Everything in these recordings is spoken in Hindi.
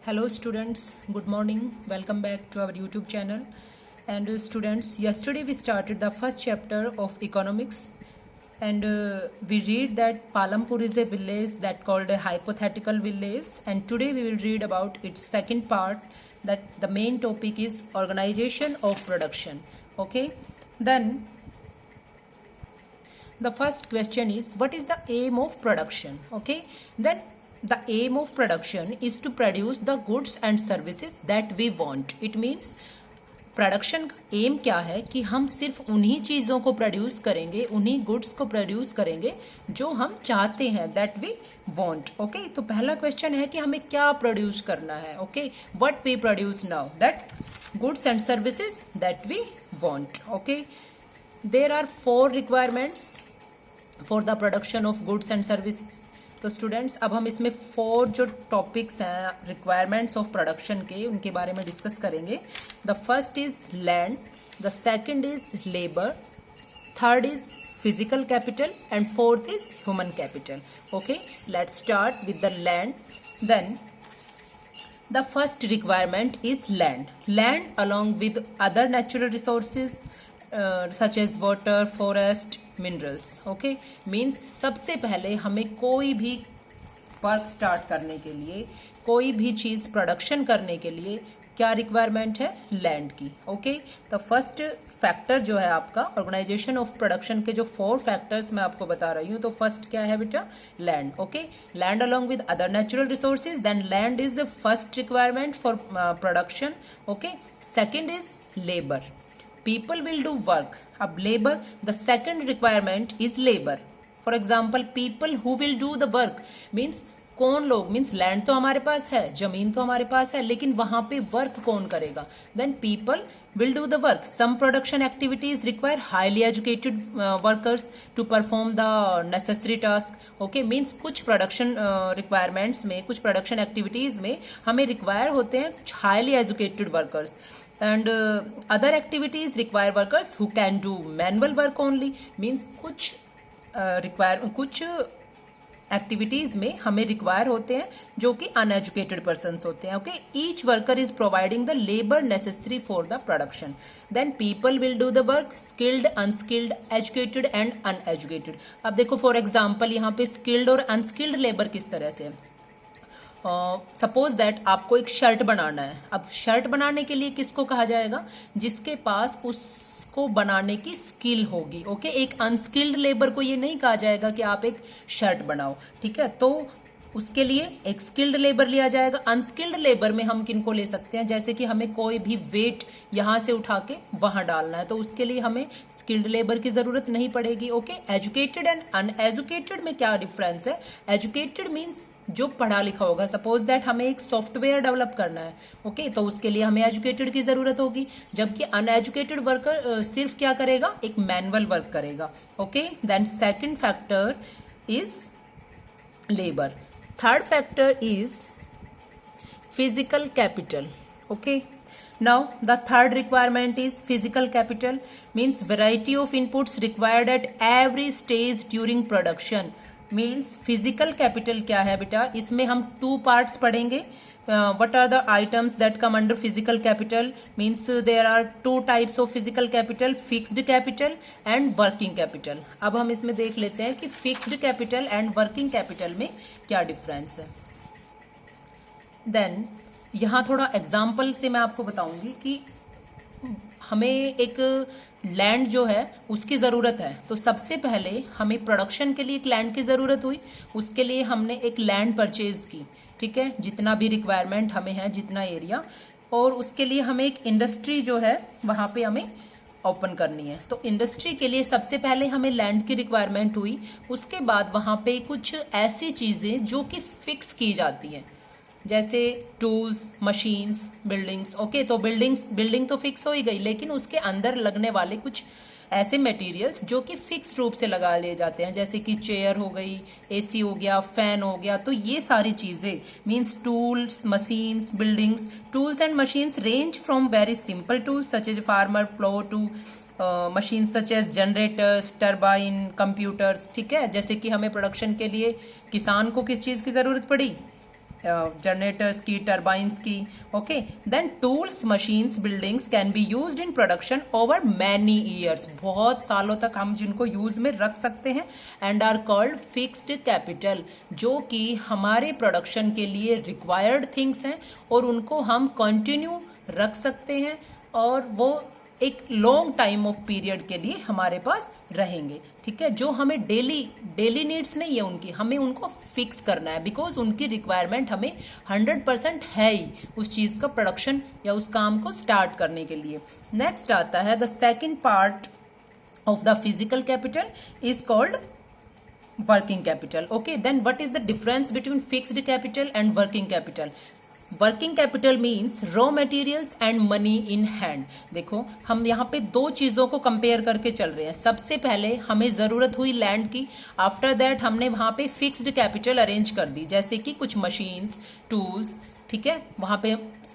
Hello students, good morning. Welcome back to our YouTube channel. And students, yesterday we started the first chapter of economics, and we read that Palampur is a village that called a hypothetical village, and today we will read about its second part, that the main topic is organization of production. Okay, then the first question is, what is the aim of production? Okay, then the aim of production is to produce the goods and services that we want. It means production का एम क्या है कि हम सिर्फ उन्हीं चीज़ों को प्रोड्यूस करेंगे, उन्हीं गुड्स को प्रोड्यूस करेंगे जो हम चाहते हैं, दैट वी वांट. ओके, तो पहला क्वेश्चन है कि हमें क्या प्रोड्यूस करना है. Okay, what we produce now, that goods and services that we want. Okay, there are 4 requirements for the production of goods and services. तो स्टूडेंट्स, अब हम इसमें 4 जो टॉपिक्स हैं रिक्वायरमेंट्स ऑफ प्रोडक्शन के, उनके बारे में डिस्कस करेंगे. The first is land, the second is labour, third is physical capital and fourth is human capital. Okay, let's start with the land. Then the first requirement is land along with other natural resources such as water, forest, minerals. Okay, means सबसे पहले हमें कोई भी वर्क स्टार्ट करने के लिए, कोई भी चीज़ प्रोडक्शन करने के लिए क्या रिक्वायरमेंट है? लैंड की. ओके, तो फर्स्ट फैक्टर जो है आपका ऑर्गेनाइजेशन ऑफ प्रोडक्शन के जो 4 फैक्टर्स मैं आपको बता रही हूँ, तो फर्स्ट क्या है बेटा? Land. Okay, land along with other natural resources, then land is the first requirement for production. Okay, second is labour, people will do work. अब labor, the second requirement is labor. For example, people who will do the work means कौन लोग, मीन्स लैंड तो हमारे पास है, जमीन तो हमारे पास है, लेकिन वहां पे वर्क कौन करेगा? Then people will do the work. Some production activities require highly educated workers to perform the necessary task. Okay, means कुछ प्रोडक्शन रिक्वायरमेंट्स में, कुछ प्रोडक्शन एक्टिविटीज में हमें रिक्वायर होते हैं कुछ highly educated workers, and other activities require workers who can do manual work only. means कुछ एक्टिविटीज में हमें रिक्वायर होते हैं जो कि अनएजुकेटेड पर्सन्स होते हैं. Okay, each worker is providing the labour necessary for the production. Then people will do the work, skilled, unskilled, educated and uneducated. अब देखो फॉर एग्जाम्पल यहाँ पे स्किल्ड और अनस्किल्ड लेबर किस तरह से है. सपोज दैट आपको एक शर्ट बनाना है. अब शर्ट बनाने के लिए किसको कहा जाएगा? जिसके पास उसको बनाने की स्किल होगी. ओके, एक अनस्किल्ड लेबर को ये नहीं कहा जाएगा कि आप एक शर्ट बनाओ. ठीक है, तो उसके लिए एक स्किल्ड लेबर लिया जाएगा. अनस्किल्ड लेबर में हम किनको ले सकते हैं? जैसे कि हमें कोई भी वेट यहां से उठा के वहां डालना है, तो उसके लिए हमें स्किल्ड लेबर की जरूरत नहीं पड़ेगी. ओके, एजुकेटेड एंड अनएजुकेटेड में क्या डिफरेंस है? एजुकेटेड मीन्स जो पढ़ा लिखा होगा. सपोज दैट हमें एक सॉफ्टवेयर डेवलप करना है. ओके, तो उसके लिए हमें एजुकेटेड की जरूरत होगी, जबकि अनएजुकेटेड वर्कर सिर्फ क्या करेगा? एक मैनुअल वर्क करेगा. Okay, then second factor is labour. Third factor is physical capital. Okay, now the third requirement is physical capital, means variety of inputs required at every stage during production. Means physical capital क्या है बेटा? इसमें हम 2 पार्ट्स पढ़ेंगे. what are the items that come under physical capital? means there are 2 types of physical capital, fixed capital and working capital. अब हम इसमें देख लेते हैं कि fixed capital and working capital में क्या डिफरेंस है. देन यहाँ थोड़ा एग्जाम्पल से मैं आपको बताऊंगी कि हमें एक लैंड जो है उसकी ज़रूरत है. तो सबसे पहले हमें प्रोडक्शन के लिए एक लैंड की ज़रूरत हुई, उसके लिए हमने एक लैंड परचेज की. ठीक है, जितना भी रिक्वायरमेंट हमें है, जितना एरिया, और उसके लिए हमें एक इंडस्ट्री जो है वहाँ पे हमें ओपन करनी है. तो इंडस्ट्री के लिए सबसे पहले हमें लैंड की रिक्वायरमेंट हुई. उसके बाद वहाँ पे कुछ ऐसी चीज़ें जो कि फिक्स की जाती हैं, जैसे टूल्स, मशीन्स, बिल्डिंग्स. ओके, तो बिल्डिंग तो फिक्स हो ही गई, लेकिन उसके अंदर लगने वाले कुछ ऐसे मटेरियल्स जो कि फिक्स रूप से लगा लिए जाते हैं, जैसे कि चेयर हो गई, एसी हो गया, फैन हो गया. तो ये सारी चीजें means tools, machines, buildings. Tools and machines range from very simple tools such as farmer plough to machines such as generators, turbine, computers. ठीक है, जैसे कि हमें प्रोडक्शन के लिए किसान को किस चीज़ की ज़रूरत पड़ी? जनरेटर्स की, टर्बाइंस की. Okay, then tools, machines, buildings can be used in production over many years. बहुत सालों तक हम जिनको यूज में रख सकते हैं. And are called fixed capital, जो कि हमारे प्रोडक्शन के लिए रिक्वायर्ड थिंग्स हैं और उनको हम कंटिन्यू रख सकते हैं और वो एक लॉन्ग टाइम ऑफ पीरियड के लिए हमारे पास रहेंगे. ठीक है, जो हमें डेली नीड्स नहीं है उनकी, हमें उनको फिक्स करना है बिकॉज उनकी रिक्वायरमेंट हमें 100% है ही उस चीज का प्रोडक्शन या उस काम को स्टार्ट करने के लिए. नेक्स्ट आता है the second part of the physical capital is called working capital. Okay, then what is the difference between fixed capital and working capital? Working capital means raw materials and money in hand. देखो, हम यहाँ पे दो चीजों को कंपेयर करके चल रहे हैं. सबसे पहले हमें जरूरत हुई लैंड की, आफ्टर दैट हमने वहां पे फिक्स्ड कैपिटल अरेंज कर दी, जैसे कि कुछ मशीन्स, टूल्स. ठीक है, वहां पे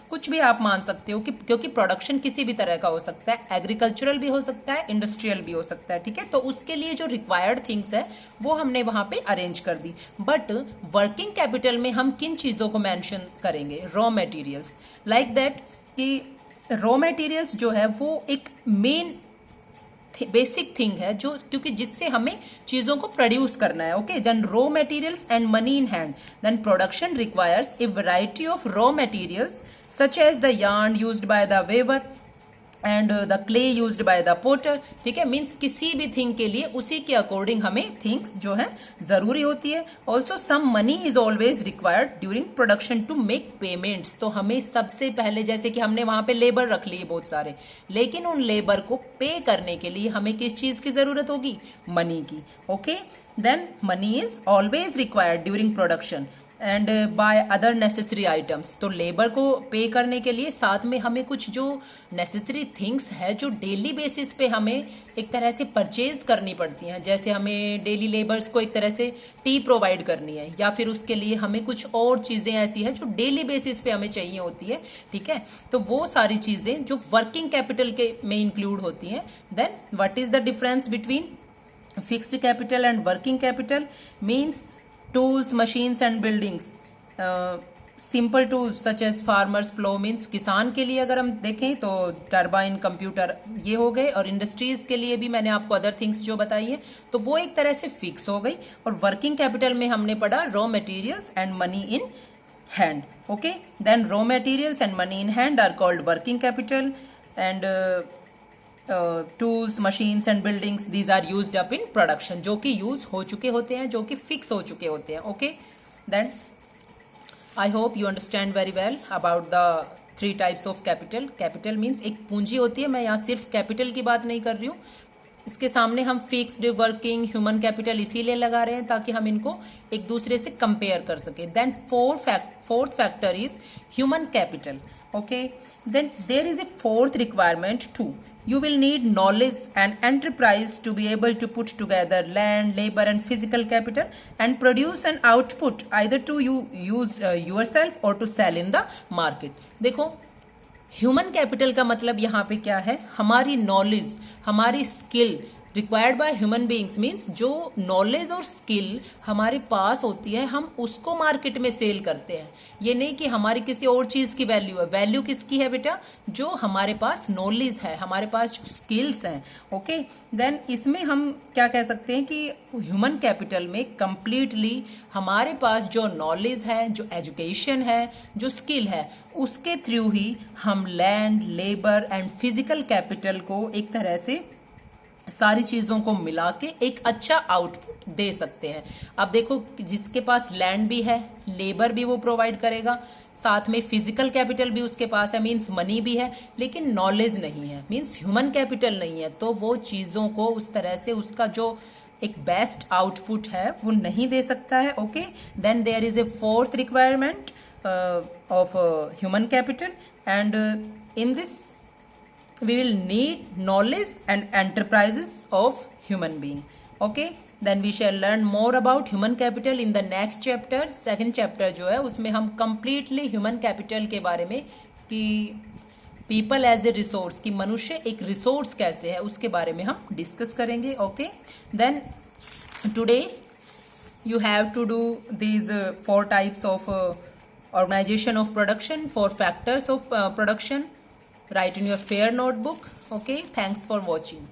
कुछ भी आप मान सकते हो कि क्योंकि प्रोडक्शन किसी भी तरह का हो सकता है, एग्रीकल्चरल भी हो सकता है, इंडस्ट्रियल भी हो सकता है. ठीक है, तो उसके लिए जो रिक्वायर्ड थिंग्स है वो हमने वहां पे अरेंज कर दी. बट वर्किंग कैपिटल में हम किन चीजों को मेंशन करेंगे? Raw materials. लाइक दैट कि रॉ मटेरियल्स जो है वो एक मेन बेसिक थिंग है जो, क्योंकि जिससे हमें चीजों को प्रोड्यूस करना है. Okay, then raw materials and money in hand. Then production requires a variety of raw materials such as the yarn used by the weaver and the clay used by the potter. ठीक है, मीन्स किसी भी थिंग के लिए उसी के अकॉर्डिंग हमें थिंग्स जो है जरूरी होती है. Also some money is always required during production to make payments. तो हमें सबसे पहले, जैसे कि हमने वहां पे लेबर रख लिए बहुत सारे, लेकिन उन लेबर को पे करने के लिए हमें किस चीज की जरूरत होगी? मनी की. Okay, then money is always required during production and by other necessary items. तो लेबर को पे करने के लिए साथ में हमें कुछ जो नेसेसरी थिंग्स है जो डेली बेसिस पे हमें एक तरह से परचेज करनी पड़ती हैं. जैसे हमें डेली लेबर्स को एक तरह से टी प्रोवाइड करनी है, या फिर उसके लिए हमें कुछ और चीजें ऐसी है जो डेली बेसिस पे हमें चाहिए होती है. ठीक है, तो वो सारी चीजें जो वर्किंग कैपिटल के में इंक्लूड होती हैं. Then what is the difference between fixed capital and working capital? Means tools, machines and buildings. Simple tools such as farmers plough, means किसान के लिए अगर हम देखें तो टर्बाइन, कंप्यूटर, ये हो गए. और इंडस्ट्रीज के लिए भी मैंने आपको अदर थिंग्स जो बताई है, तो वो एक तरह से फिक्स हो गई. और वर्किंग कैपिटल में हमने पढ़ा raw materials and money in hand. Okay, then raw materials and money in hand are called working capital and tools, machines and buildings, these are used up in production, जो कि यूज हो चुके होते हैं, जो कि फिक्स हो चुके होते हैं. Okay, then I hope you understand very well about the 3 types of capital. Capital means एक पूंजी होती है. मैं यहाँ सिर्फ कैपिटल की बात नहीं कर रही हूँ, इसके सामने हम फिक्स्ड, वर्किंग, ह्यूमन कैपिटल इसीलिए लगा रहे हैं ताकि हम इनको एक दूसरे से कंपेयर कर सके. Then fourth factor is human capital. Okay, then there is a fourth requirement too. You will need knowledge and enterprise to be able to put together land, labor and physical capital and produce an output either to you use yourself or to sell in the market. देखो, ह्यूमन कैपिटल का मतलब यहाँ पे क्या है? हमारी नॉलेज, हमारी skill required by human beings. Means जो नॉलेज और स्किल हमारे पास होती है, हम उसको मार्केट में सेल करते हैं. ये नहीं कि हमारी किसी और चीज की वैल्यू है. वैल्यू किसकी है बेटा? जो हमारे पास नॉलेज है, हमारे पास जो स्किल्स हैं. ओके, देन इसमें हम क्या कह सकते हैं कि ह्यूमन कैपिटल में कंप्लीटली हमारे पास जो नॉलेज है, जो एजुकेशन है, जो स्किल है, उसके थ्रू ही हम land, labour and physical capital को एक तरह से सारी चीजों को मिला के एक अच्छा आउटपुट दे सकते हैं. अब देखो, जिसके पास लैंड भी है, लेबर भी वो प्रोवाइड करेगा, साथ में फिजिकल कैपिटल भी उसके पास है, मीन्स मनी भी है, लेकिन नॉलेज नहीं है, मीन्स ह्यूमन कैपिटल नहीं है, तो वो चीजों को उस तरह से उसका जो एक बेस्ट आउटपुट है वो नहीं दे सकता है. Okay, then there is a fourth requirement of human capital and in this we will need knowledge and enterprises of human being. Okay, then we shall learn more about human capital in the next chapter. Second chapter जो है उसमें हम completely human capital के बारे में कि people as a resource, कि मनुष्य एक resource कैसे है उसके बारे में हम discuss करेंगे. Okay, then today you have to do these 4 types of organization of production, 4 factors of production. Write in your fair notebook. Okay, thanks for watching.